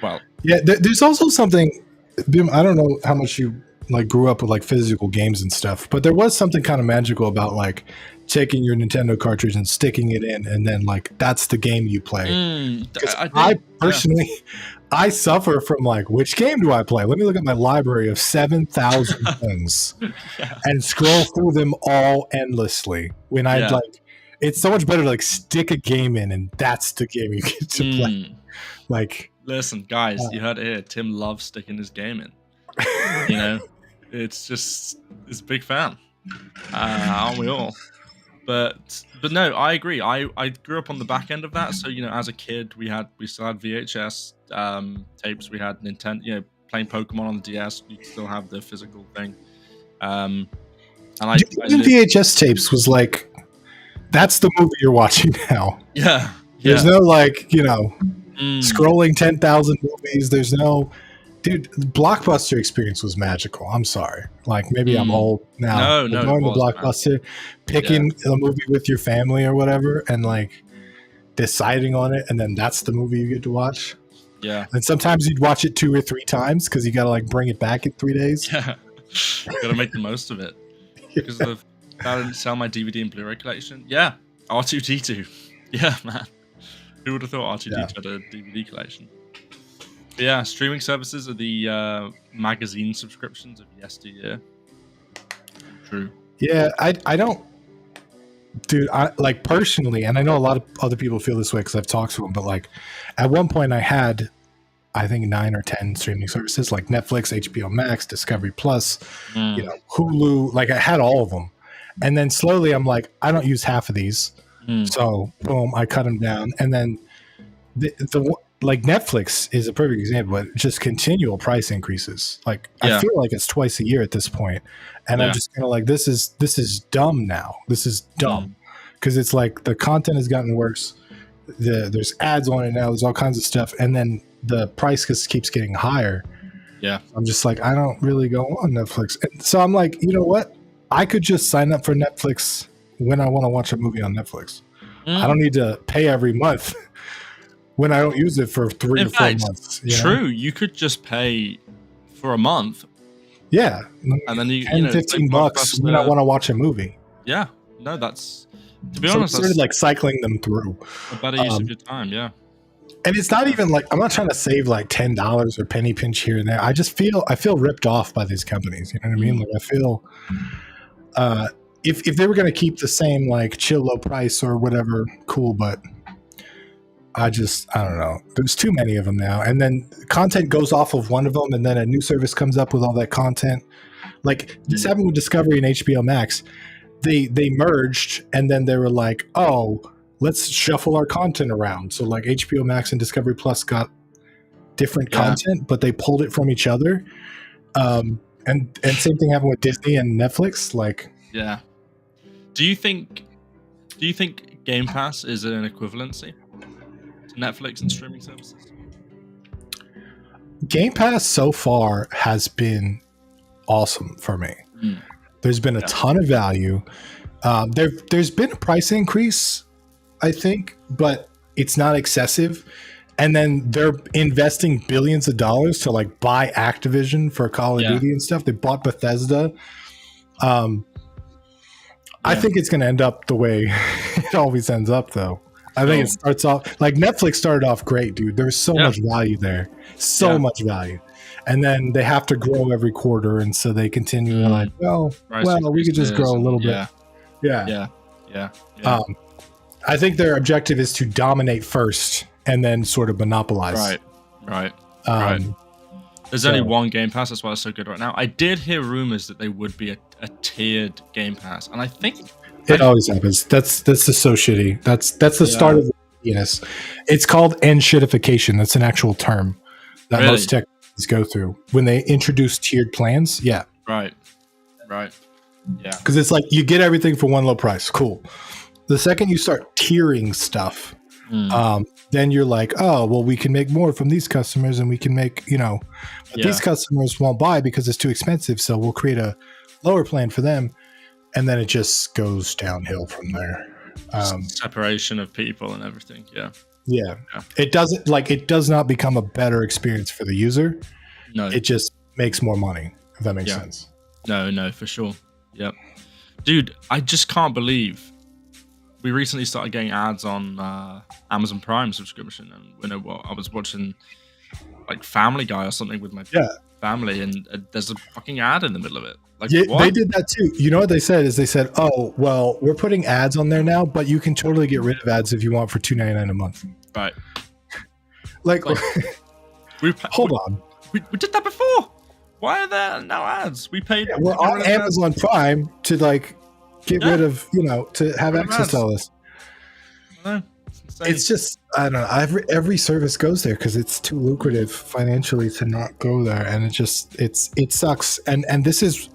Well, yeah. There's also something, Bim, I don't know how much you grew up with physical games and stuff, but there was something kind of magical about taking your Nintendo cartridge and sticking it in, and then that's the game you play. I personally, I suffer from which game do I play? Let me look at my library of 7,000 things and scroll through them all endlessly. When it's so much better to stick a game in, and that's the game you get to play. Listen, guys, you heard it here. Tim loves sticking his game in. It's a big fan. Aren't we all? But no, I agree. I grew up on the back end of that. So as a kid, we still had VHS tapes. We had Nintendo. Playing Pokemon on the DS. You still have the physical thing. And VHS tapes was that's the movie you're watching now. Yeah. There's no scrolling 10,000 movies. There's no. Dude, the Blockbuster experience was magical. I'm sorry. Maybe I'm old now. No, going to Blockbuster, picking a movie with your family or whatever, and deciding on it, and then that's the movie you get to watch. Yeah. And sometimes you'd watch it 2 or 3 times because you got to bring it back in 3 days. Yeah. You got to make the most of it. Because I didn't sell my DVD and Blu-ray collection. Yeah. R2D2. Yeah, man. Who would have thought R2D2 had a DVD collection? But yeah, streaming services are the magazine subscriptions of yesteryear. True. Yeah, I don't, dude. I personally, and I know a lot of other people feel this way because I've talked to them. But at one point, I had, I think 9 or 10 streaming services like Netflix, HBO Max, Discovery Plus, Hulu. I had all of them, and then slowly I'm I don't use half of these, so boom, I cut them down, and then the Netflix is a perfect example, but just continual price increases. I feel it's twice a year at this point, and I'm just kind of this is dumb now. This is dumb because it's the content has gotten worse. There's ads on it now. There's all kinds of stuff, and then the price just keeps getting higher. Yeah, I'm just I don't really go on Netflix, and so I'm you know what? I could just sign up for Netflix when I want to watch a movie on Netflix. I don't need to pay every month. When I don't use it for 3 or 4 months. True. You could just pay for a month. Yeah. And then you 15 bucks when I want to watch a movie. Yeah. No, that's, to be honest, I started cycling them through. A better use of your time, yeah. And it's not even I'm not trying to save $10 or penny pinch here and there. I feel ripped off by these companies. You know what I mean? I feel if they were going to keep the same chill low price or whatever, cool, but I don't know. There's too many of them now. And then content goes off of one of them, and then a new service comes up with all that content. This happened with Discovery and HBO Max. They merged, and then they were oh, let's shuffle our content around. So HBO Max and Discovery Plus got different content, but they pulled it from each other. And same thing happened with Disney and Netflix. Yeah. Do you think Game Pass is an equivalency to Netflix and streaming services? Game Pass so far has been awesome for me. There's been a ton of value. There's been a price increase I think, but it's not excessive. And then they're investing billions of dollars to like buy Activision for Call of Duty and stuff. They bought Bethesda. I think it's going to end up the way it always ends up, though. I think it starts off like Netflix started off great, dude. There's so much value there, so much value, and then they have to grow every quarter, and so they continue like, well, we could just grow a little bit. Yeah. I think their objective is to dominate first and then sort of monopolize. Right. There's only one Game Pass. That's why it's so good right now. I did hear rumors that they would be a tiered Game Pass, and I think it always happens. That's so shitty. That's the start of the shittiness. It's called end-shitification. That's an actual term that most tech companies go through when they introduce tiered plans. Yeah. Right. Yeah. Because it's like you get everything for one low price. Cool. The second you start tiering stuff, then you're like, oh, well, we can make more from these customers, and we can make, but these customers won't buy because it's too expensive. So we'll create a lower plan for them. And then it just goes downhill from there. Separation of people and everything. Yeah. It does not become a better experience for the user. No. It just makes more money, if that makes sense. No, for sure. Yep. Dude, I just can't believe we recently started getting ads on Amazon Prime subscription, and you know what? I was watching like Family Guy or something with my family, and there's a fucking ad in the middle of it. Like, what? They did that too. You know what they said is they said, "Oh, well, we're putting ads on there now, but you can totally get rid of ads if you want for $2.99 a month." Right. Like hold on. We did that before. Why are there now ads? We paid. Yeah, we're on Amazon Prime to like get rid of, to have access to all this. It's just, I don't know. Every service goes there because it's too lucrative financially to not go there, and it sucks. And this is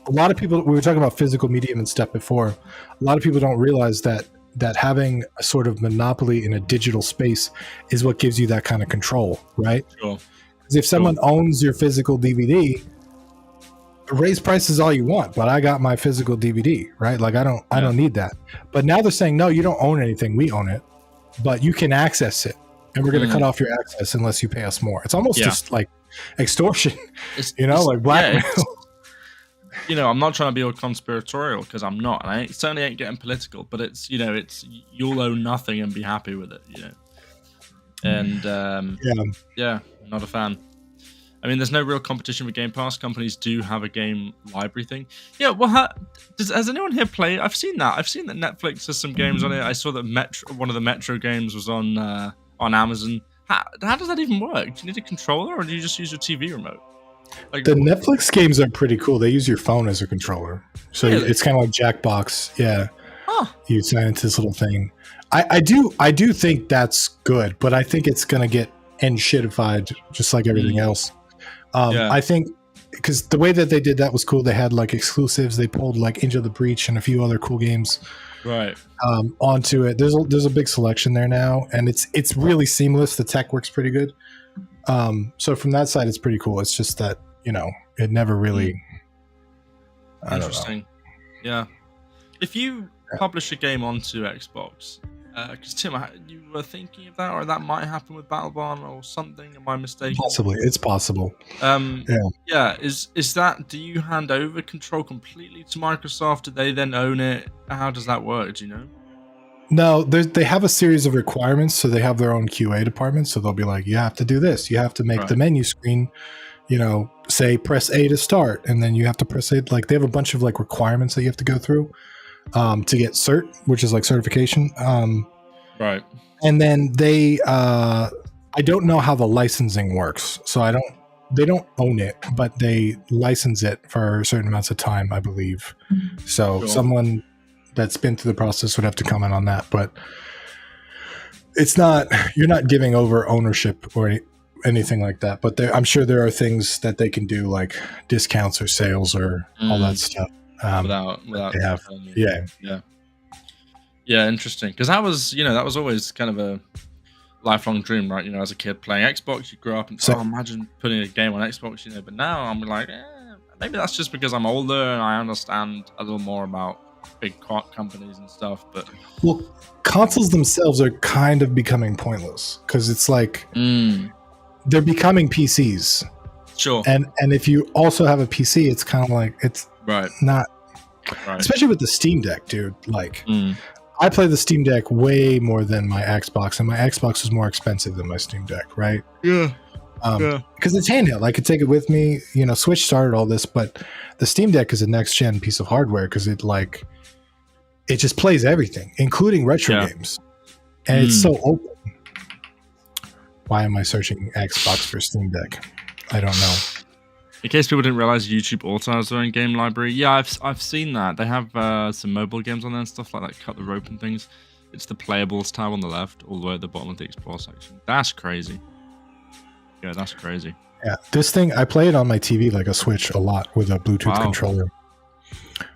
a lot of people. We were talking about physical medium and stuff before. A lot of people don't realize that having a sort of monopoly in a digital space is what gives you that kind of control, right? Sure. Because if someone owns your physical DVD, raise prices all you want, but I got my physical DVD, right? Like I don't need that. But now they're saying, no, you don't own anything. We own it, but you can access it, and we're going to cut off your access unless you pay us more. It's almost just like extortion, like blackmail. I'm not trying to be all conspiratorial because I'm not, and I certainly ain't getting political. But it's you'll own nothing and be happy with it, And not a fan. I mean, there's no real competition with Game Pass. Companies do have a game library thing. Yeah, well, has anyone here played? I've seen that Netflix has some games on it. I saw that one of the Metro games was on Amazon. How does that even work? Do you need a controller, or do you just use your TV remote? Like, the Netflix games are pretty cool. They use your phone as a controller, so it's kind of like Jackbox. Yeah, you sign into this little thing. I do think that's good, but I think it's gonna get end-shitified just like everything else. I think because the way that they did that was cool. They had like exclusives. They pulled like Into the Breach and a few other cool games onto it. There's a big selection there now, and it's really seamless. The tech works pretty good. So from that side, it's pretty cool. It's just that it never really. Interesting. Yeah. If you publish a game onto Xbox, because Tim, you were thinking of that, or that might happen with Battleborn or something. Am I mistaken? Possibly, it's possible. Yeah. Is that? Do you hand over control completely to Microsoft? Do they then own it? How does that work? Do you know? No, they have a series of requirements, so they have their own QA department. So they'll be like, you have to do this. You have to make the menu screen, say press A to start, and then you have to press A. Like they have a bunch of like requirements that you have to go through to get cert, which is like certification. Right. And then they, I don't know how the licensing works, so they don't own it, but they license it for certain amounts of time, I believe. So someone that's been through the process would have to comment on that, but you're not giving over ownership or anything like that. But I'm sure there are things that they can do, like discounts or sales or all that stuff. Without they have, yeah, interesting. Because that was always kind of a lifelong dream, right? As a kid playing Xbox, you grow up and imagine putting a game on Xbox, But now I'm like, maybe that's just because I'm older and I understand a little more about big companies and stuff. But well, consoles themselves are kind of becoming pointless because it's like they're becoming PCs. Sure. And if you also have a PC, it's kind of like it's not, especially with the Steam Deck, dude. Like, I play the Steam Deck way more than my Xbox, and my Xbox is more expensive than my Steam Deck, right? Yeah. Because it's handheld. I could take it with me. You know, Switch started all this, but the Steam Deck is a next gen piece of hardware because it just plays everything, including retro games, and it's so open. Why am I searching Xbox for Steam Deck? I don't know. In case people didn't realize, YouTube also has their own game library. Yeah, I've seen that. They have some mobile games on there and stuff like that. Cut the Rope and things. It's the Playables tab on the left, all the way at the bottom of the Explore section. That's crazy. Yeah, that's crazy. Yeah, this thing, I play it on my TV like a Switch a lot with a Bluetooth controller.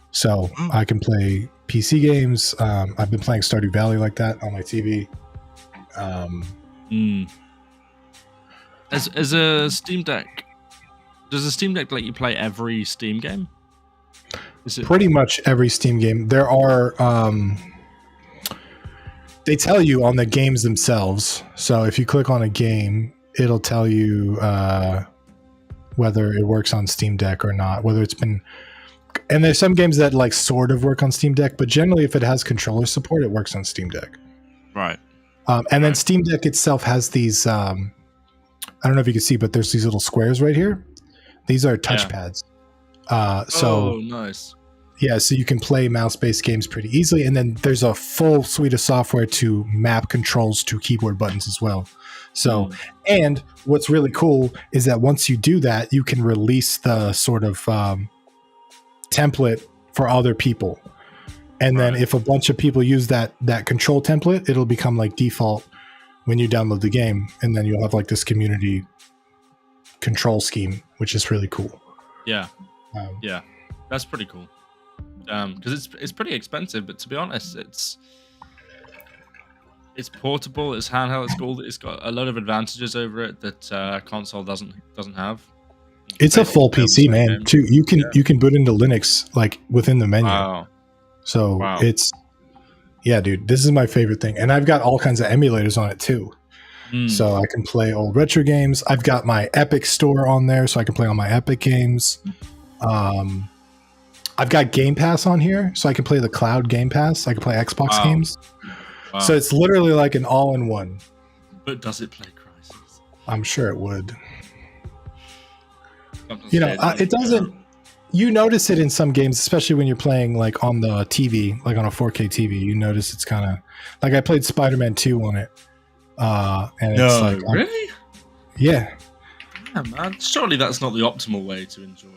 So I can play PC games. I've been playing Stardew Valley like that on my TV. As a Steam Deck, does the Steam Deck let you play every Steam game? Pretty much every Steam game. There are, they tell you on the games themselves. So if you click on a game, it'll tell you whether it works on Steam Deck or not, whether it's been, and there's some games that like sort of work on Steam Deck, but generally if it has controller support, it works on Steam Deck. Right. And then Steam Deck itself has these, I don't know if you can see, but there's these little squares right here. These are touchpads. So nice. Yeah, so you can play mouse-based games pretty easily, and then there's a full suite of software to map controls to keyboard buttons as well. So, and what's really cool is that once you do that, you can release the sort of template for other people. And then if a bunch of people use that control template, it'll become like default when you download the game, and then you'll have like this community control scheme, which is really cool. Yeah. Yeah. That's pretty cool. Because it's pretty expensive, but to be honest, it's portable, it's handheld, it's got a lot of advantages over it that console doesn't have. It's a full PC, man. Too, you can boot into Linux like within the menu. Wow. So it's dude, this is my favorite thing, and I've got all kinds of emulators on it too. So I can play old retro games. I've got my Epic store on there, so I can play all my Epic games. I've got Game Pass on here, so I can play the cloud Game Pass. I can play Xbox games. Wow. So it's literally like an all-in-one. But does it play Crysis? I'm sure it would. It doesn't. You notice it in some games, especially when you're playing like on the TV, like on a 4K TV. You notice it's kind of like I played Spider-Man 2 on it, and it's like really, yeah, man. Surely that's not the optimal way to enjoy.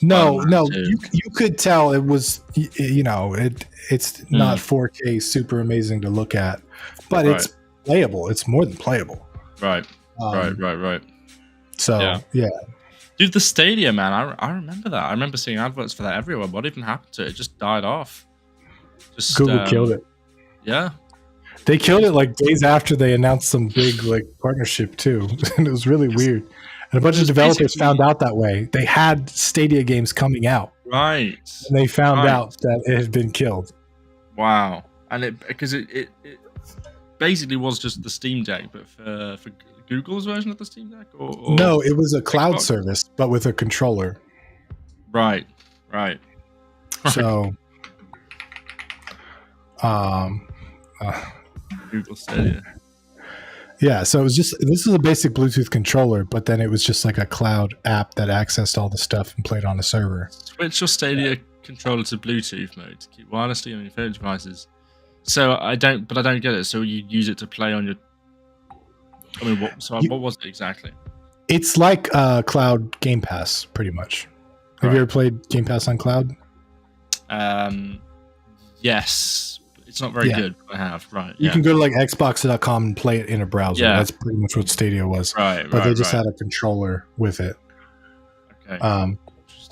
No, you could tell it was, it's not 4K super amazing to look at, but it's playable. It's more than playable. Right. So, yeah. Dude, the Stadia, man, I remember that. I remember seeing adverts for that everywhere. What even happened to it? It just died off. Google killed it. Yeah. They killed it like days after they announced some big like partnership too. And it was really weird. And a bunch of developers found out that way. They had Stadia games coming out. Right. And they found out that it had been killed. Wow. And because it basically was just the Steam Deck, but for Google's version of the Steam Deck? Or no, it was a cloud service, but with a controller. Right. So, Google Stadia. Yeah, so it was this is a basic Bluetooth controller, but then it was just like a cloud app that accessed all the stuff and played on a server. Switch your Stadia controller to Bluetooth mode to keep wirelessly on your phone devices. So I don't get it. So you use it to play on your. I mean, what was it exactly? It's like cloud Game Pass, pretty much. Have you ever played Game Pass on cloud? Yes. It's not very good, but I have. Right. You can go to like Xbox.com and play it in a browser. Yeah. That's pretty much what Stadia was. But they just had a controller with it. Okay.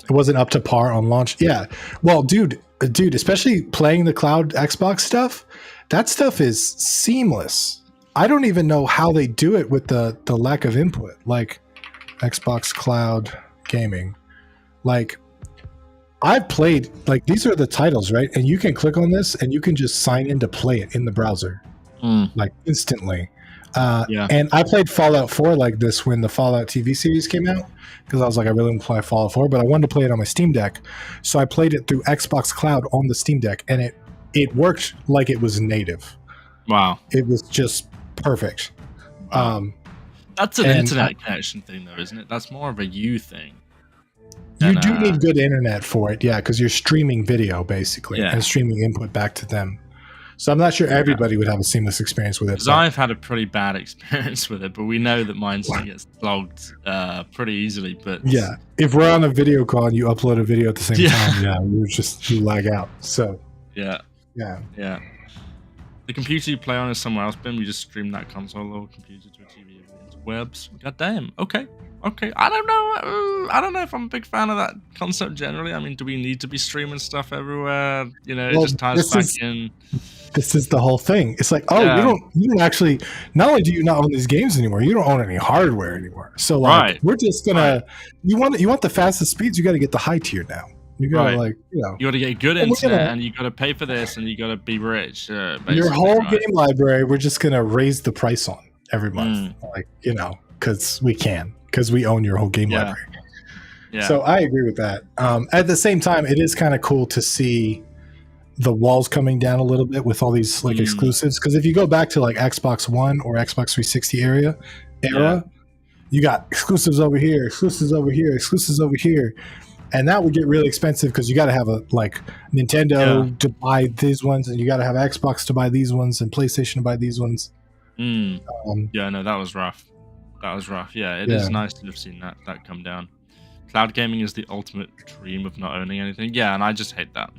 It wasn't up to par on launch. Yeah. Well, dude, especially playing the cloud Xbox stuff, that stuff is seamless. I don't even know how they do it with the lack of input, like Xbox Cloud Gaming. Like, I've played, like, these are the titles, right? And you can click on this and you can just sign in to play it in the browser, like, instantly. And I played Fallout 4 like this when the Fallout TV series came out, because I was like, I really want to play Fallout 4, but I wanted to play it on my Steam Deck. So I played it through Xbox Cloud on the Steam Deck, and it worked like it was native. Wow. It was just perfect. Wow. That's an internet connection thing, though, isn't it? That's more of a you thing. You do need good internet for it, yeah, because you're streaming video, basically, and streaming input back to them. So I'm not sure everybody would have a seamless experience with it. Because I've had a pretty bad experience with it, but we know that mine gets logged pretty easily. But yeah, if we're on a video call and you upload a video at the same time, you lag out. So yeah. The computer you play on is somewhere else, Bim. You just stream that console or computer to a TV into webs. God damn. Okay. I don't know. I don't know if I'm a big fan of that concept generally. I mean, do we need to be streaming stuff everywhere? It just ties back in. This is the whole thing. It's like, you don't actually. Not only do you not own these games anymore, you don't own any hardware anymore. So like, we're just gonna. You want the fastest speeds? You got to get the high tier now. You gotta you got to get good internet, and you got to pay for this, and you got to be rich. Your whole game library, we're just gonna raise the price on every month, because we can, because we own your whole game library. Yeah. So I agree with that. At the same time, it is kind of cool to see the walls coming down a little bit with all these like exclusives. Because if you go back to like Xbox One or Xbox 360 era, you got exclusives over here, exclusives over here, exclusives over here. And that would get really expensive because you got to have a Nintendo to buy these ones, and you got to have Xbox to buy these ones, and PlayStation to buy these ones. That was rough. Yeah, it is nice to have seen that come down. Cloud gaming is the ultimate dream of not owning anything. Yeah, and I just hate that.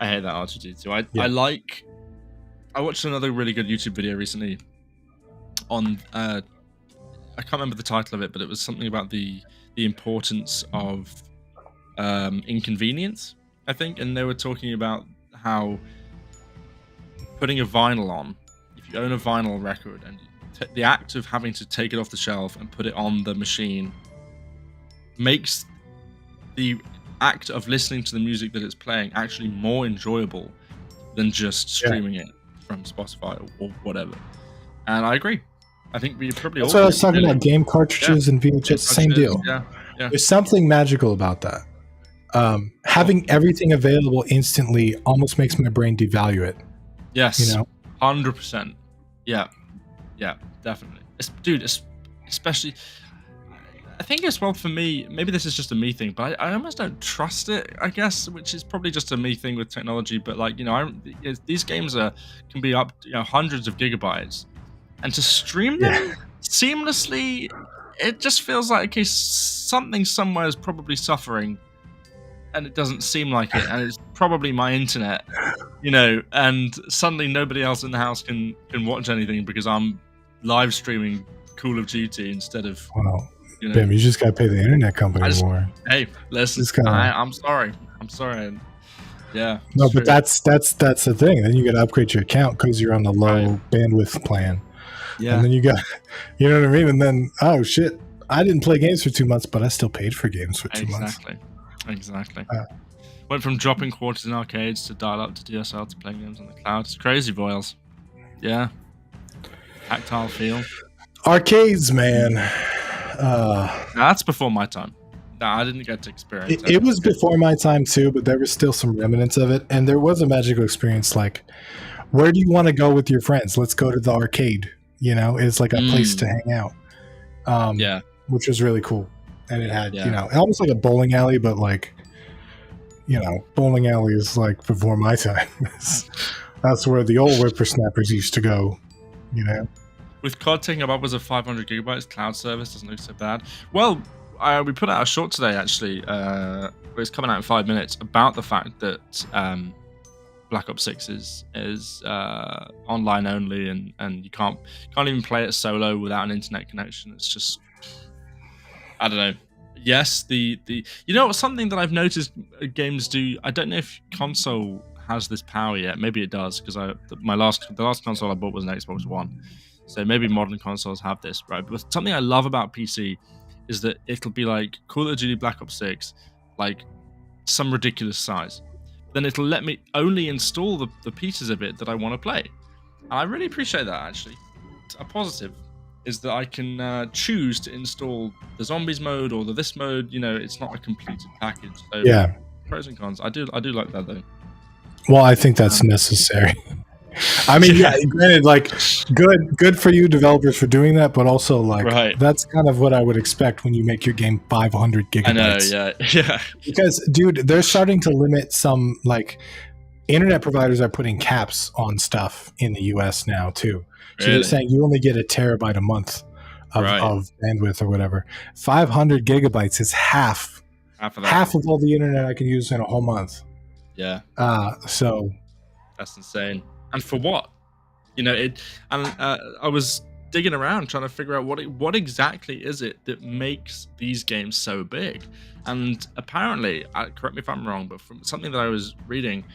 I hate that R2D2. I watched another really good YouTube video recently on I can't remember the title of it, but it was something about the importance of inconvenience, I think, and they were talking about how putting a vinyl on, if you own a vinyl record, and the act of having to take it off the shelf and put it on the machine makes the act of listening to the music that it's playing actually more enjoyable than just streaming it from Spotify or whatever. And I agree. I think we probably That's what I was talking about, game cartridges and VHS, same deal. Yeah. There's something magical about that. Having everything available instantly almost makes my brain devalue it. Yes, 100%. Yeah, definitely. Dude, especially, I think as well for me, maybe this is just a me thing, but I almost don't trust it, I guess, which is probably just a me thing with technology. But these games can be up hundreds of gigabytes, and to stream them seamlessly, it just feels like, okay, something somewhere is probably suffering, and it doesn't seem like it, and it's probably my internet, and suddenly nobody else in the house can watch anything because I'm live streaming Call of Duty instead of. Wow. Bim, you just got to pay the internet company more. Hey, listen, I'm sorry. Yeah. No, but that's the thing. Then you got to upgrade your account because you're on the low bandwidth plan. Yeah. And then you got, you know what I mean? And then, oh shit, I didn't play games for 2 months, but I still paid for games for 2 months. Exactly. Went from dropping quarters in arcades to dial up to DSL to playing games on the cloud. It's crazy, boys. Yeah. Tactile feel. Arcades, man. That's before my time. I didn't get to experience it. It was before my time too, but there were still some remnants of it. And there was a magical experience. Like, where do you want to go with your friends? Let's go to the arcade. It's like a place to hang out. Which was really cool. And it had, almost like a bowling alley, but like, bowling alley is like before my time. That's where the old whippersnappers used to go, With COD taking up upwards of 500 gigabytes, cloud service doesn't look so bad. Well, we put out a short today, actually, it's coming out in 5 minutes, about the fact that Black Ops 6 is online only, and you can't even play it solo without an internet connection. It's just, I don't know. Yes, something that I've noticed games do. I don't know if console has this power yet. Maybe it does, because the last console I bought was an Xbox One. So maybe modern consoles have this, right? But something I love about PC is that it'll be like Call of Duty Black Ops 6, like some ridiculous size. Then it'll let me only install the pieces of it that I want to play. And I really appreciate that, actually. A positive is that I can choose to install the zombies mode or the this mode. You know, it's not a completed package. So Yeah. pros and cons. I do like that though. Well, I think that's necessary. I mean, yeah, granted, like, good for you developers for doing that, but also, like, that's kind of what I would expect when you make your game 500 gigabytes. I know, yeah. Because, dude, they're starting to limit some, like, internet providers are putting caps on stuff in the US now, too. So they're saying you only get a terabyte a month of bandwidth or whatever. 500 gigabytes is half of all the internet I can use in a whole month. Yeah. So that's insane. And for what? You know, I was digging around trying to figure out what exactly is it that makes these games so big. And apparently, correct me if I'm wrong, but from something that I was reading,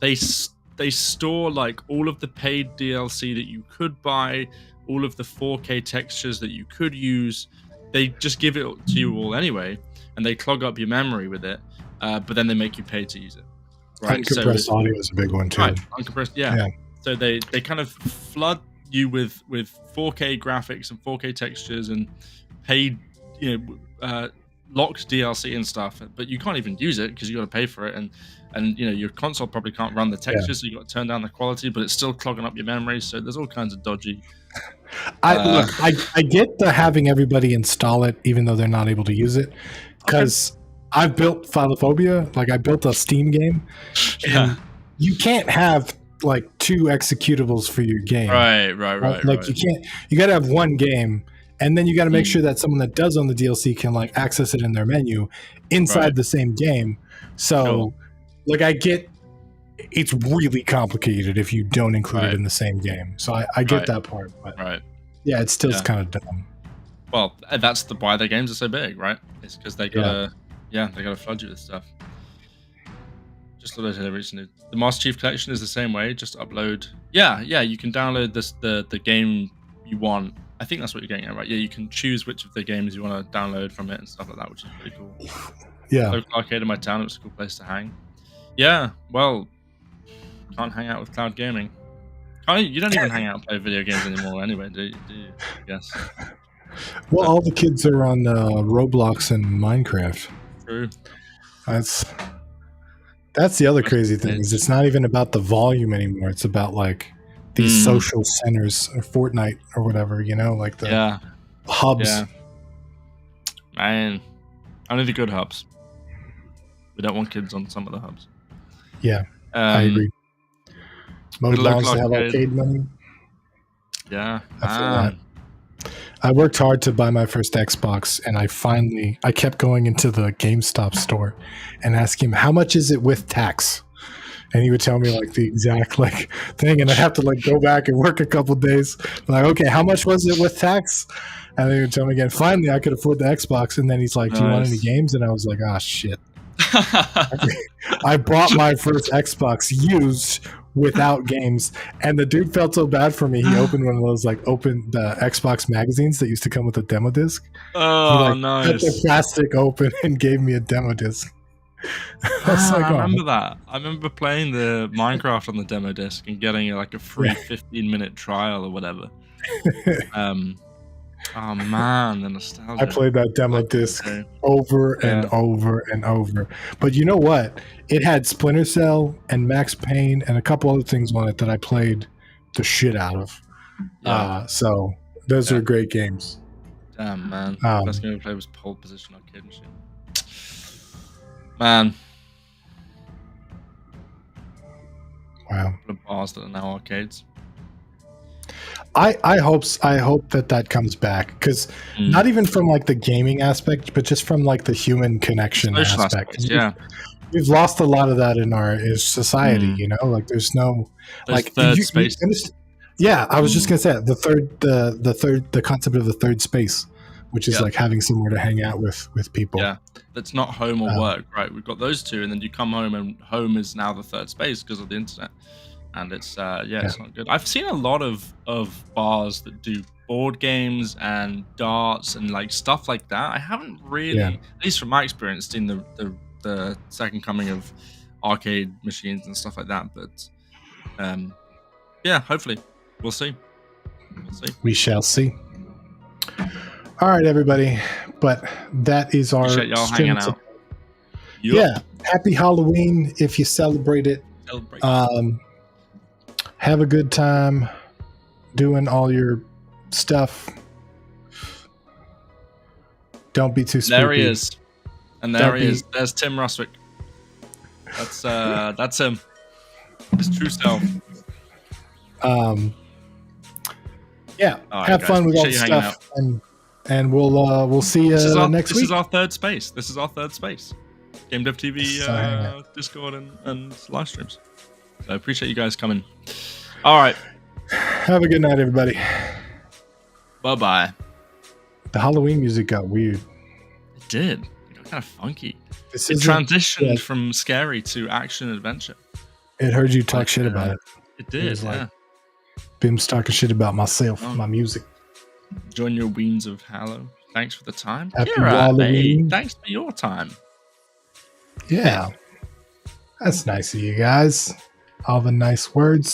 they store like all of the paid DLC that you could buy, all of the 4K textures that you could use. They just give it to you all anyway, and they clog up your memory with it. But then they make you pay to use it. Right? Uncompressed audio is a big one too. Right, uncompressed, yeah. So they kind of flood you with 4K graphics and 4K textures and paid, locked DLC and stuff. But you can't even use it because you got to pay for it, and your console probably can't run the textures, so you got to turn down the quality. But it's still clogging up your memory. So there's all kinds of dodgy. I get the having everybody install it even though they're not able to use it, because I've built Philophobia, like I built a Steam game, and you can't have like 2 executables for your game. Right. Like you got to have one game, and then you got to make sure that someone that does own the DLC can like access it in their menu inside the same game. So like I get it's really complicated if you don't include it in the same game. So I get that part, but yeah, it's still kind of dumb. Well, that's why their games are so big, right? It's because they gotta they gotta flood you with stuff. Just thought I'd heard recently. The Master Chief Collection is the same way. Just upload. Yeah, you can download the game you want. I think that's what you're getting at, right? Yeah, you can choose which of the games you want to download from it and stuff like that, which is pretty cool. Yeah. Local arcade in my town. It was a cool place to hang. Yeah. Well, can't hang out with cloud gaming. You don't even hang out and play video games anymore, anyway, do you? I guess. Well, all the kids are on Roblox and Minecraft. True. That's the other crazy thing, is it's not even about the volume anymore. It's about like these social centers or Fortnite or whatever, like the hubs. Yeah. Man, only the good hubs. We don't want kids on some of the hubs. Yeah, I agree. Most wants to have arcade money. Yeah. I feel that. I worked hard to buy my first Xbox, and I kept going into the GameStop store and asking him, how much is it with tax? And he would tell me like the exact thing, and I'd have to go back and work a couple days. Like, okay, how much was it with tax? And then he would tell me again. Finally, I could afford the Xbox, and then he's like, do you want any games? And I was like, ah, shit. I bought my first Xbox used without games, and the dude felt so bad for me. He opened one of those opened the Xbox magazines that used to come with a demo disc. Oh, he nice! Cut the plastic open and gave me a demo disc. I remember that. I remember playing the Minecraft on the demo disc and getting a free 15-minute trial or whatever. Oh man, the nostalgia. I played that demo disc over and over and over. But you know what? It had Splinter Cell and Max Payne and a couple other things on it that I played the shit out of. So those are great games. Damn, man. Best game I played was Pole Position Arcade and shit. Man. Wow. The bars that are now arcades. I hope that comes back, because not even from the gaming aspect, but just from the human connection aspect. We've lost a lot of that in our society. There's no third space. I was just gonna say the concept of the third space, which is having somewhere to hang out with people. Yeah, that's not home or work, right? We've got those two, and then you come home, and home is now the third space because of the internet. And it's it's not good. I've seen a lot of bars that do board games and darts and stuff like that. I haven't really, at least from my experience, seen the the second coming of arcade machines and stuff like that. But yeah, hopefully we'll see. We shall see. All right, everybody. But that is our Appreciate y'all hanging out. Yep. Yeah. Happy Halloween if you celebrate it. Have a good time doing all your stuff. Don't be too spooky. There he is. And there he is. There's Tim Ruswick. That's him. His true self. Yeah. Have fun with all the stuff. And we'll see you next week. This is our third space. GameDev.tv, Discord, and live streams. So I appreciate you guys coming. All right. Have a good night, everybody. Bye-bye. The Halloween music got weird. It did. It got kind of funky. It transitioned from scary to action adventure. It heard you talk shit about it. It did, it like, Bim's talking shit about myself, my music. Join your Weens of Hallow. Thanks for the time. Happy Halloween. Hey, thanks for your time. Yeah. That's nice of you guys. All the nice words.